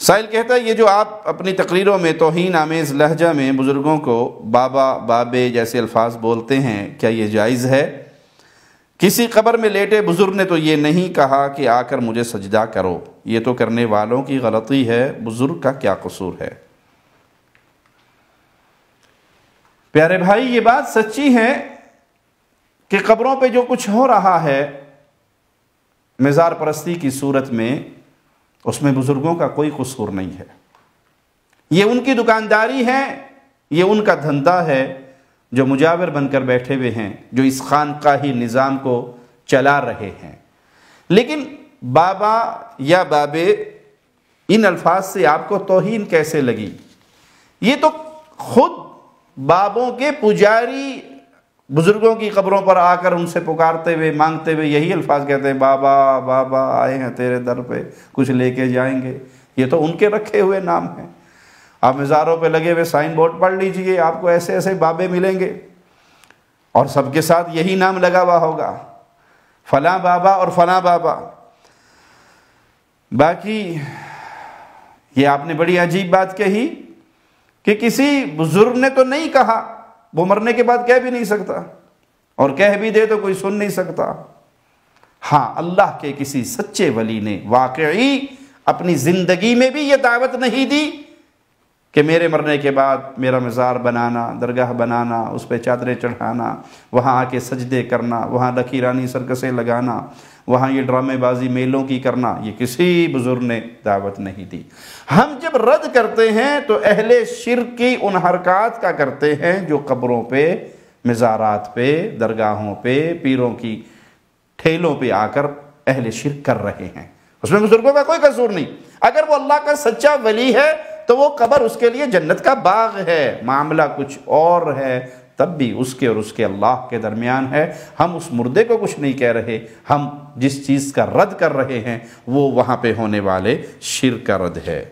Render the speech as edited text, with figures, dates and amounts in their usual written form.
سائل کہتا ہے یہ جو آپ اپنی تقریروں میں توہین آمیز لہجہ میں بزرگوں کو بابا بابے جیسے الفاظ بولتے ہیں، کیا یہ جائز ہے؟ کسی قبر میں لیٹے بزرگ نے تو یہ نہیں کہا کہ آ کر مجھے سجدہ کرو، یہ تو کرنے والوں کی غلطی ہے، بزرگ کا کیا قصور ہے؟ پیارے بھائی، یہ بات سچی ہے کہ قبروں پہ جو کچھ ہو رہا ہے مزار پرستی کی صورت میں، اس میں بزرگوں کا کوئی قصور نہیں ہے۔ یہ ان کی دکانداری ہے، یہ ان کا دھندا ہے، جو مجاور بن کر بیٹھے ہوئے ہیں، جو اس خانقاہی نظام کو چلا رہے ہیں۔ لیکن بابا یا بابے، ان الفاظ سے آپ کو توہین کیسے لگی؟ یہ تو خود بابوں کے پجاری بزرگوں کی قبروں پر آ کر ان سے پکارتے ہوئے مانگتے ہوئے یہی الفاظ کہتے ہیں، بابا بابا آئے ہیں تیرے در پہ، کچھ لے کے جائیں گے۔ یہ تو ان کے رکھے ہوئے نام ہیں۔ آپ مزاروں پہ لگے ہوئے سائن بورڈ پڑھ لیجئے، آپ کو ایسے ایسے بابے ملیں گے، اور سب کے ساتھ یہی نام لگا ہوا ہوگا، فلاں بابا اور فلاں بابا۔ باقی یہ آپ نے بڑی عجیب بات کہی کہ کسی بزرگ نے تو نہیں کہا، وہ مرنے کے بعد کہہ بھی نہیں سکتا، اور کہہ بھی دے تو کوئی سن نہیں سکتا۔ ہاں، اللہ کے کسی سچے ولی نے واقعی اپنی زندگی میں بھی یہ دعوت نہیں دی کہ میرے مرنے کے بعد میرا مزار بنانا، درگاہ بنانا، اس پہ چادریں چڑھانا، وہاں آ کے سجدے کرنا، وہاں لکیرانی سرکسیں لگانا، وہاں یہ ڈرامے بازی میلوں کی کرنا، یہ کسی بزرگ نے دعوت نہیں دی۔ ہم جب رد کرتے ہیں تو اہل شرک کی ان حرکات کا کرتے ہیں جو قبروں پہ، مزارات پہ، درگاہوں پہ، پیروں کی ٹھیلوں پہ آ کر اہل شرک کر رہے ہیں۔ اس میں بزرگوں کا کوئی قصور نہیں۔ اگر وہ اللہ کا سچا ولی ہے تو وہ قبر اس کے لیے جنت کا باغ ہے، معاملہ کچھ اور ہے، تب بھی اس کے اور اس کے اللہ کے درمیان ہے۔ ہم اس مردے کو کچھ نہیں کہہ رہے، ہم جس چیز کا رد کر رہے ہیں وہ وہاں پہ ہونے والے شرک کا رد ہے۔